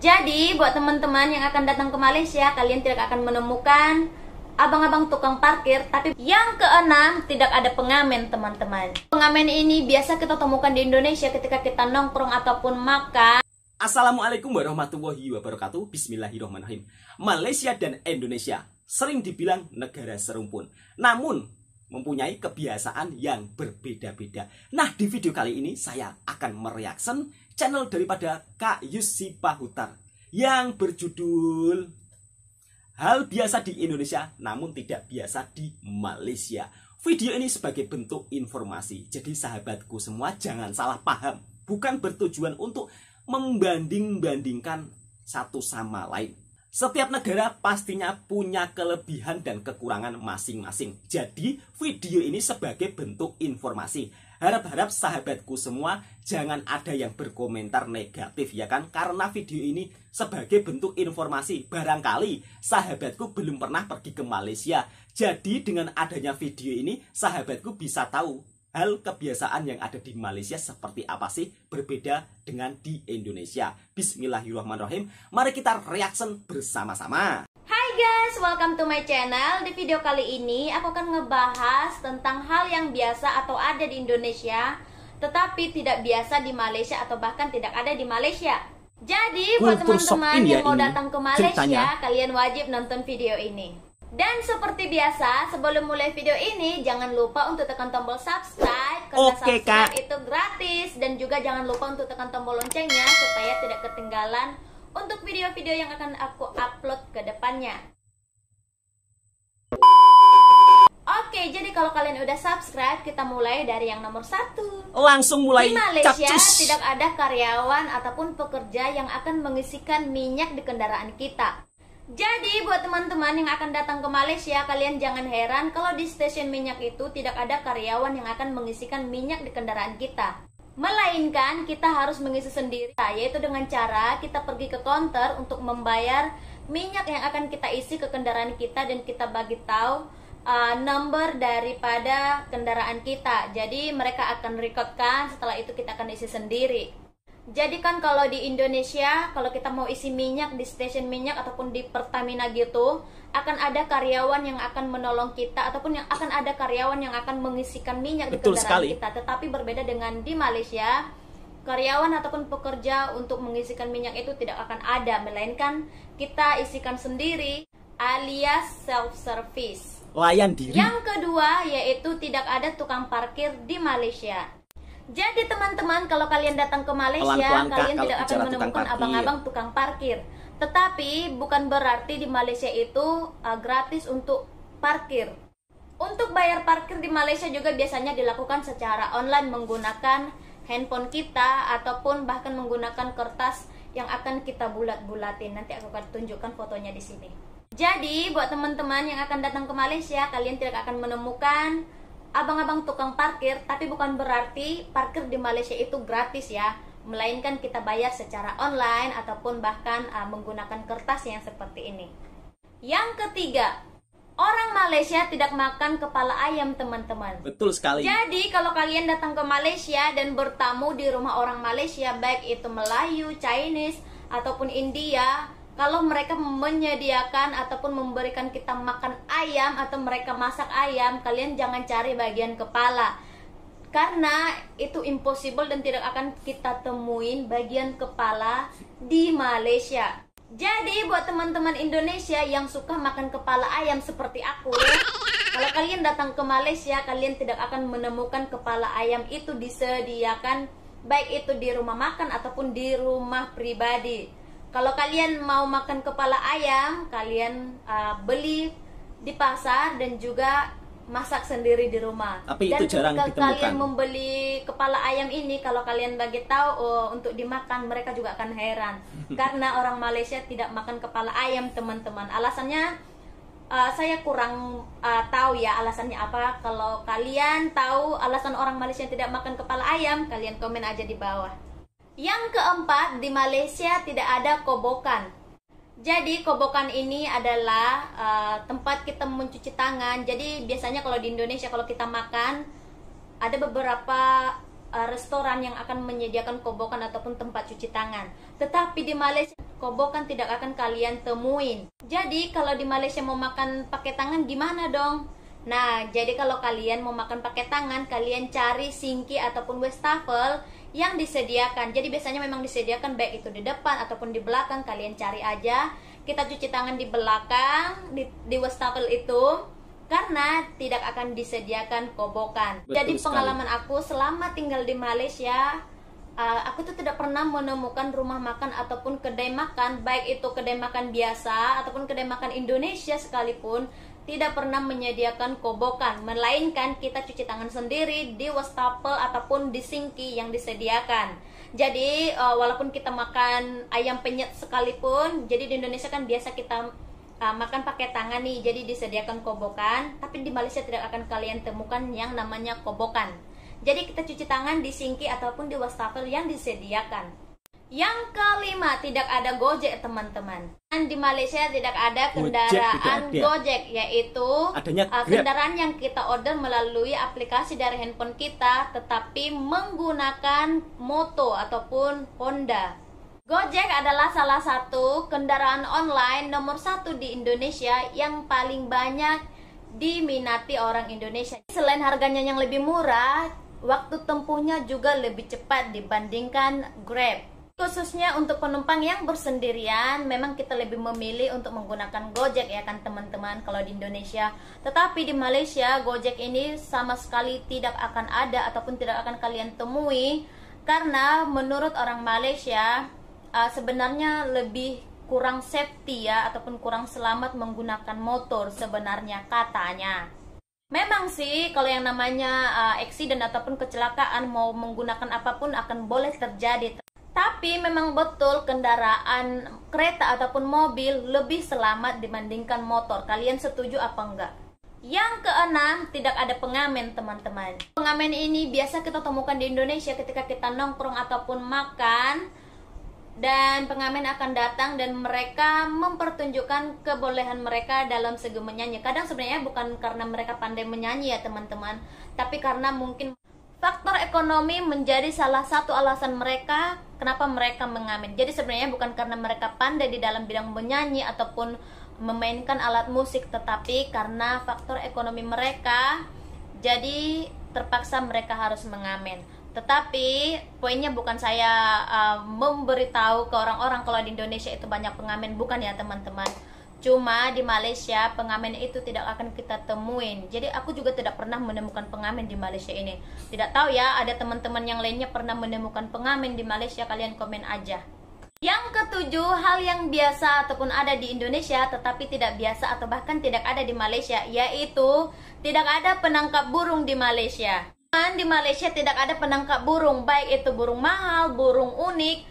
Jadi buat teman-teman yang akan datang ke Malaysia, kalian tidak akan menemukan abang-abang tukang parkir. Tapi yang keenam, tidak ada pengamen, teman-teman. Pengamen ini biasa kita temukan di Indonesia ketika kita nongkrong ataupun makan. Assalamualaikum warahmatullahi wabarakatuh. Bismillahirrahmanirrahim. Malaysia dan Indonesia sering dibilang negara serumpun, namun mempunyai kebiasaan yang berbeda-beda. Nah, di video kali ini saya akan mereaction channel daripada Kak Yus Sipahutar yang berjudul Hal Biasa di Indonesia namun tidak biasa di Malaysia. Video ini sebagai bentuk informasi, jadi sahabatku semua jangan salah paham. Bukan bertujuan untuk membanding-bandingkan satu sama lain. Setiap negara pastinya punya kelebihan dan kekurangan masing-masing. Jadi video ini sebagai bentuk informasi. Harap-harap sahabatku semua jangan ada yang berkomentar negatif ya kan. Karena video ini sebagai bentuk informasi. Barangkali sahabatku belum pernah pergi ke Malaysia. Jadi dengan adanya video ini sahabatku bisa tahu hal kebiasaan yang ada di Malaysia seperti apa sih, berbeda dengan di Indonesia. Bismillahirrahmanirrahim. Mari kita reaction bersama-sama. Hai guys, welcome to my channel. Di video kali ini aku akan ngebahas tentang hal yang biasa atau ada di Indonesia tetapi tidak biasa di Malaysia atau bahkan tidak ada di Malaysia. Jadi buat teman-teman yang mau datang ke Malaysia, ceritanya, kalian wajib nonton video ini. Dan seperti biasa, sebelum mulai video ini, jangan lupa untuk tekan tombol subscribe. Karena subscribe itu gratis. Dan juga jangan lupa untuk tekan tombol loncengnya supaya tidak ketinggalan untuk video-video yang akan aku upload ke depannya. Oke, jadi kalau kalian udah subscribe, kita mulai dari yang nomor 1. Langsung mulai. Di Malaysia capcus. tidak ada karyawan ataupun pekerja yang akan mengisikan minyak di kendaraan kita. Jadi buat teman-teman yang akan datang ke Malaysia, kalian jangan heran kalau di stasiun minyak itu tidak ada karyawan yang akan mengisikan minyak di kendaraan kita. Melainkan kita harus mengisi sendiri, yaitu dengan cara kita pergi ke counter untuk membayar minyak yang akan kita isi ke kendaraan kita dan kita bagi tahu nomor daripada kendaraan kita. Jadi mereka akan recordkan, setelah itu kita akan isi sendiri. Jadi kan kalau di Indonesia, kalau kita mau isi minyak di stasiun minyak ataupun di Pertamina gitu, akan ada karyawan yang akan menolong kita ataupun yang akan ada karyawan yang akan mengisikan minyak di kendaraan kita. Tetapi berbeda dengan di Malaysia, karyawan ataupun pekerja untuk mengisikan minyak itu tidak akan ada, melainkan kita isikan sendiri alias self-service. Layan diri. Yang kedua yaitu tidak ada tukang parkir di Malaysia. Jadi teman-teman, kalau kalian datang ke Malaysia, kalian tidak akan menemukan abang-abang tukang parkir. Tetapi bukan berarti di Malaysia itu gratis untuk parkir. Untuk bayar parkir di Malaysia juga biasanya dilakukan secara online menggunakan handphone kita ataupun bahkan menggunakan kertas yang akan kita bulat-bulatin. Nanti aku akan tunjukkan fotonya di sini. Jadi buat teman-teman yang akan datang ke Malaysia, kalian tidak akan menemukan abang-abang tukang parkir, tapi bukan berarti parkir di Malaysia itu gratis ya, melainkan kita bayar secara online ataupun bahkan menggunakan kertas yang seperti ini. Yang ketiga, orang Malaysia tidak makan kepala ayam, teman-teman. Betul sekali. Jadi kalau kalian datang ke Malaysia dan bertamu di rumah orang Malaysia, baik itu Melayu, Chinese ataupun India, kalau mereka menyediakan ataupun memberikan kita makan ayam atau mereka masak ayam, kalian jangan cari bagian kepala. Karena itu impossible dan tidak akan kita temuin bagian kepala di Malaysia. Jadi buat teman-teman Indonesia yang suka makan kepala ayam seperti aku, kalau kalian datang ke Malaysia, kalian tidak akan menemukan kepala ayam itu disediakan, baik itu di rumah makan ataupun di rumah pribadi. Kalau kalian mau makan kepala ayam, kalian beli di pasar dan juga masak sendiri di rumah. Tapi dan itu jarang ketika ditemukan. kalian membeli kepala ayam ini, kalau kalian bagi tahu untuk dimakan, mereka juga akan heran. Karena orang Malaysia tidak makan kepala ayam, teman-teman. Alasannya saya kurang tahu ya alasannya apa. Kalau kalian tahu alasan orang Malaysia tidak makan kepala ayam, kalian komen aja di bawah. Yang keempat, di Malaysia tidak ada kobokan. Jadi kobokan ini adalah tempat kita mencuci tangan. Jadi biasanya kalau di Indonesia kalau kita makan, ada beberapa restoran yang akan menyediakan kobokan ataupun tempat cuci tangan. Tetapi di Malaysia kobokan tidak akan kalian temuin. Jadi kalau di Malaysia mau makan pakai tangan gimana dong? Nah, jadi kalau kalian mau makan pakai tangan, kalian cari singki ataupun wastafel yang disediakan. Jadi biasanya memang disediakan baik itu di depan ataupun di belakang, kalian cari aja. Kita cuci tangan di belakang, di wastafel itu, karena tidak akan disediakan kobokan. Betul Jadi sekali. pengalaman aku selama tinggal di Malaysia, aku tuh tidak pernah menemukan rumah makan ataupun kedai makan, baik itu kedai makan biasa ataupun kedai makan Indonesia sekalipun, tidak pernah menyediakan kobokan, melainkan kita cuci tangan sendiri di wastafel ataupun di singki yang disediakan. Jadi walaupun kita makan ayam penyet sekalipun, jadi di Indonesia kan biasa kita makan pakai tangan nih, jadi disediakan kobokan, tapi di Malaysia tidak akan kalian temukan yang namanya kobokan. Jadi kita cuci tangan di singki ataupun di wastafel yang disediakan. Yang kelima, tidak ada Gojek, teman-teman. Dan di Malaysia tidak ada kendaraan Gojek, yaitu adanya Grab. Kendaraan yang kita order melalui aplikasi dari handphone kita, tetapi menggunakan moto ataupun Honda. Gojek adalah salah satu kendaraan online nomor 1 di Indonesia yang paling banyak diminati orang Indonesia. Selain harganya yang lebih murah, waktu tempuhnya juga lebih cepat dibandingkan Grab. Khususnya untuk penumpang yang bersendirian, memang kita lebih memilih untuk menggunakan Gojek ya kan teman-teman kalau di Indonesia. Tetapi di Malaysia, Gojek ini sama sekali tidak akan ada ataupun tidak akan kalian temui, karena menurut orang Malaysia sebenarnya lebih kurang safety ya, ataupun kurang selamat menggunakan motor sebenarnya katanya. Memang sih kalau yang namanya accident ataupun kecelakaan mau menggunakan apapun akan boleh terjadi. Tapi memang betul kendaraan kereta ataupun mobil lebih selamat dibandingkan motor. Kalian setuju apa enggak? Yang keenam, tidak ada pengamen, teman-teman. Pengamen ini biasa kita temukan di Indonesia ketika kita nongkrong ataupun makan. Dan pengamen akan datang dan mereka mempertunjukkan kebolehan mereka dalam segi menyanyi. Kadang sebenarnya bukan karena mereka pandai menyanyi ya teman-teman, tapi karena mungkin faktor ekonomi menjadi salah satu alasan mereka kenapa mereka mengamen. Jadi sebenarnya bukan karena mereka pandai di dalam bidang menyanyi ataupun memainkan alat musik, tetapi karena faktor ekonomi mereka, jadi terpaksa mereka harus mengamen. Tetapi poinnya bukan saya memberitahu ke orang-orang kalau di Indonesia itu banyak pengamen, bukan ya teman-teman. Cuma di Malaysia pengamen itu tidak akan kita temuin. Jadi aku juga tidak pernah menemukan pengamen di Malaysia ini. Tidak tahu ya, ada teman-teman yang lainnya pernah menemukan pengamen di Malaysia, kalian komen aja. Yang ketujuh, hal yang biasa ataupun ada di Indonesia tetapi tidak biasa atau bahkan tidak ada di Malaysia, yaitu tidak ada penangkap burung di Malaysia. Di Malaysia tidak ada penangkap burung, baik itu burung mahal, burung unik.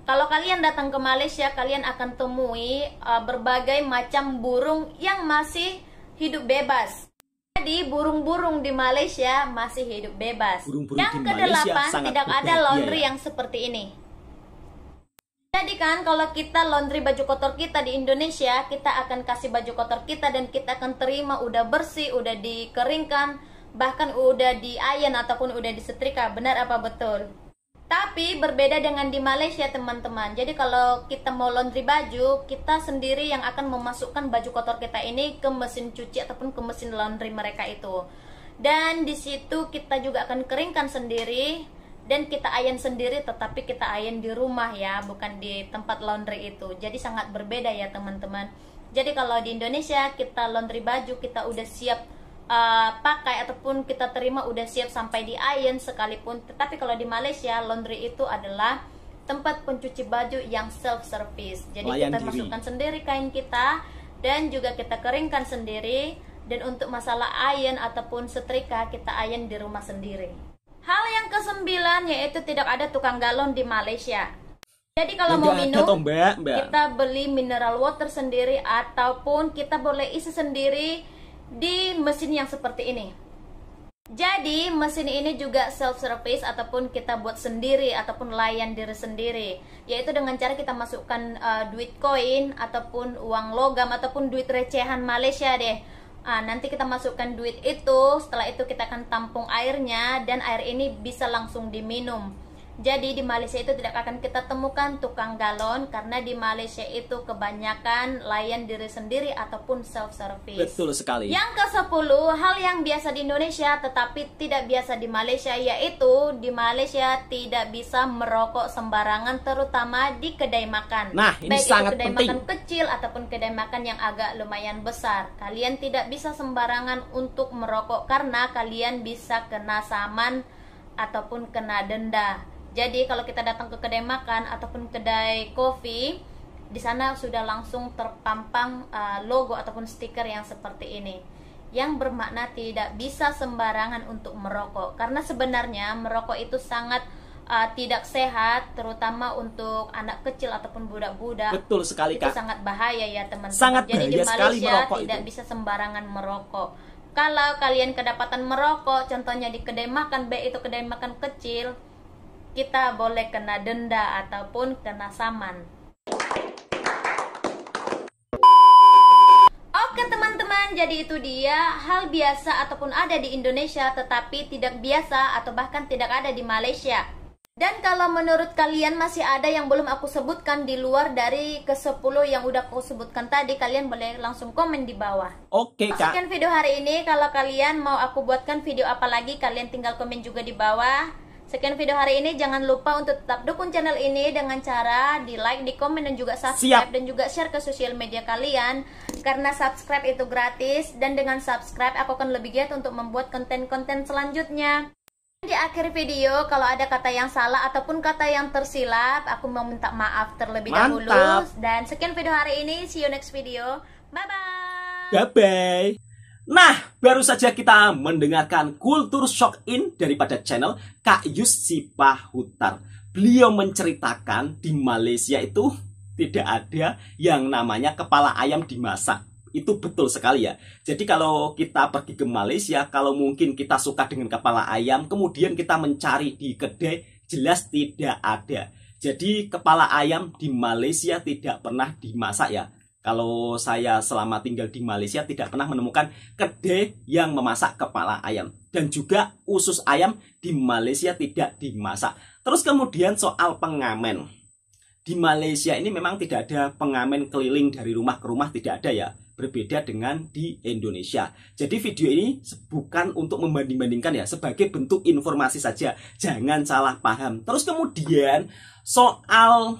Kalau kalian datang ke Malaysia, kalian akan temui berbagai macam burung yang masih hidup bebas. Jadi burung-burung di Malaysia masih hidup bebas. Burung-burung Yang di kedelapan, Malaysia tidak sangat ada laundry berbahagia, ya. yang seperti ini. Jadi kan kalau kita laundry baju kotor kita di Indonesia, kita akan kasih baju kotor kita dan kita akan terima udah bersih, udah dikeringkan, bahkan udah di-iron ataupun udah disetrika. Benar apa betul? Tapi berbeda dengan di Malaysia teman-teman. Jadi kalau kita mau laundry baju, kita sendiri yang akan memasukkan baju kotor kita ini ke mesin cuci ataupun ke mesin laundry mereka itu. Dan di situ kita juga akan keringkan sendiri dan kita iron sendiri, tetapi kita iron di rumah ya, bukan di tempat laundry itu. Jadi sangat berbeda ya teman-teman. Jadi kalau di Indonesia kita laundry baju, kita udah siap pakai ataupun kita terima udah siap sampai di iron sekalipun. Tetapi kalau di Malaysia, laundry itu adalah tempat pencuci baju yang self service. Jadi Layan kita diri. masukkan sendiri kain kita dan juga kita keringkan sendiri. Dan untuk masalah iron ataupun setrika, kita iron di rumah sendiri. Hal yang kesembilan yaitu tidak ada tukang galon di Malaysia. Jadi kalau mau Nggak ada minum, toh, Mbak. kita beli mineral water sendiri ataupun kita boleh isi sendiri di mesin yang seperti ini. Jadi mesin ini juga self service ataupun kita buat sendiri ataupun layan diri sendiri, yaitu dengan cara kita masukkan duit koin ataupun uang logam ataupun duit recehan Malaysia deh. Nanti kita masukkan duit itu, setelah itu kita akan tampung airnya dan air ini bisa langsung diminum. Jadi di Malaysia itu tidak akan kita temukan tukang galon, karena di Malaysia itu kebanyakan layan diri sendiri ataupun self service. Betul sekali. Yang ke-10, hal yang biasa di Indonesia tetapi tidak biasa di Malaysia, yaitu di Malaysia tidak bisa merokok sembarangan, terutama di kedai makan. Nah, ini baik sangat itu kedai penting. makan kecil ataupun kedai makan yang agak lumayan besar. Kalian tidak bisa sembarangan untuk merokok karena kalian bisa kena saman ataupun kena denda. Jadi kalau kita datang ke kedai makan ataupun kedai kopi, di sana sudah langsung terpampang logo ataupun stiker yang seperti ini, yang bermakna tidak bisa sembarangan untuk merokok. Karena sebenarnya merokok itu sangat tidak sehat, terutama untuk anak kecil ataupun budak-budak. Betul sekali, Itu Kak. sangat bahaya ya teman-teman. Sangat Jadi di bahaya sekali Malaysia merokok tidak itu. bisa sembarangan merokok. Kalau kalian kedapatan merokok, contohnya di kedai makan, baik itu kedai makan kecil, kita boleh kena denda ataupun kena saman. Oke teman-teman, jadi itu dia hal biasa ataupun ada di Indonesia tetapi tidak biasa atau bahkan tidak ada di Malaysia. Dan kalau menurut kalian masih ada yang belum aku sebutkan di luar dari ke-10 yang udah aku sebutkan tadi, kalian boleh langsung komen di bawah. Oke, Kak. Sekian video hari ini. Kalau kalian mau aku buatkan video apa lagi, kalian tinggal komen juga di bawah. Sekian video hari ini, jangan lupa untuk tetap dukung channel ini dengan cara di like, di komen, dan juga subscribe. Siap. Dan juga share ke sosial media kalian. Karena subscribe itu gratis, dan dengan subscribe aku akan lebih giat untuk membuat konten-konten selanjutnya. Di akhir video, kalau ada kata yang salah ataupun kata yang tersilap, aku mau minta maaf terlebih dahulu. Mantap. Dan sekian video hari ini, see you next video. Bye-bye. Bye-bye. Nah, baru saja kita mendengarkan kultur shock in daripada channel Kak Yus Sipahutar. Beliau menceritakan di Malaysia itu tidak ada yang namanya kepala ayam dimasak. Itu betul sekali ya. Jadi kalau kita pergi ke Malaysia, kalau mungkin kita suka dengan kepala ayam, kemudian kita mencari di kedai, jelas tidak ada. Jadi kepala ayam di Malaysia tidak pernah dimasak ya. Kalau saya selama tinggal di Malaysia tidak pernah menemukan kedai yang memasak kepala ayam. Dan juga usus ayam di Malaysia tidak dimasak. Terus kemudian soal pengamen. Di Malaysia ini memang tidak ada pengamen keliling dari rumah ke rumah, tidak ada ya. Berbeda dengan di Indonesia. Jadi video ini bukan untuk membanding-bandingkan ya, sebagai bentuk informasi saja. Jangan salah paham. Terus kemudian soal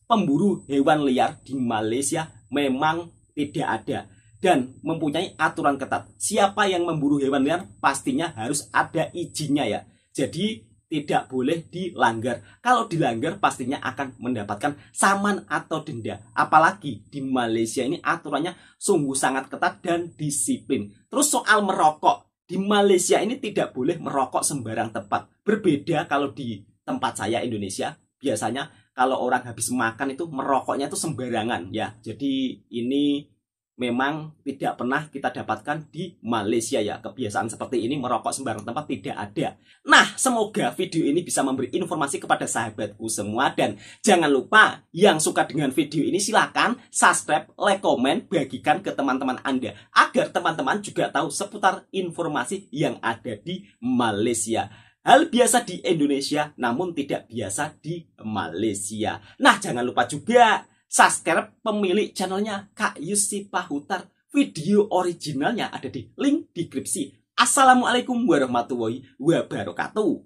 pemburu hewan liar di Malaysia memang tidak ada dan mempunyai aturan ketat. Siapa yang memburu hewan liar pastinya harus ada izinnya ya. Jadi tidak boleh dilanggar. Kalau dilanggar pastinya akan mendapatkan saman atau denda. Apalagi di Malaysia ini aturannya sungguh sangat ketat dan disiplin. Terus soal merokok, di Malaysia ini tidak boleh merokok sembarang tempat. Berbeda kalau di tempat saya Indonesia, biasanya kalau orang habis makan itu merokoknya itu sembarangan ya. Jadi ini memang tidak pernah kita dapatkan di Malaysia ya. Kebiasaan seperti ini merokok sembarang tempat tidak ada. Nah, semoga video ini bisa memberi informasi kepada sahabatku semua. Dan jangan lupa yang suka dengan video ini silakan subscribe, like, komen, bagikan ke teman-teman Anda. Agar teman-teman juga tahu seputar informasi yang ada di Malaysia. Hal biasa di Indonesia namun tidak biasa di Malaysia. Nah, jangan lupa juga subscribe pemilik channelnya Kak Yus Sipahutar. Video originalnya ada di link deskripsi. Assalamualaikum warahmatullahi wabarakatuh.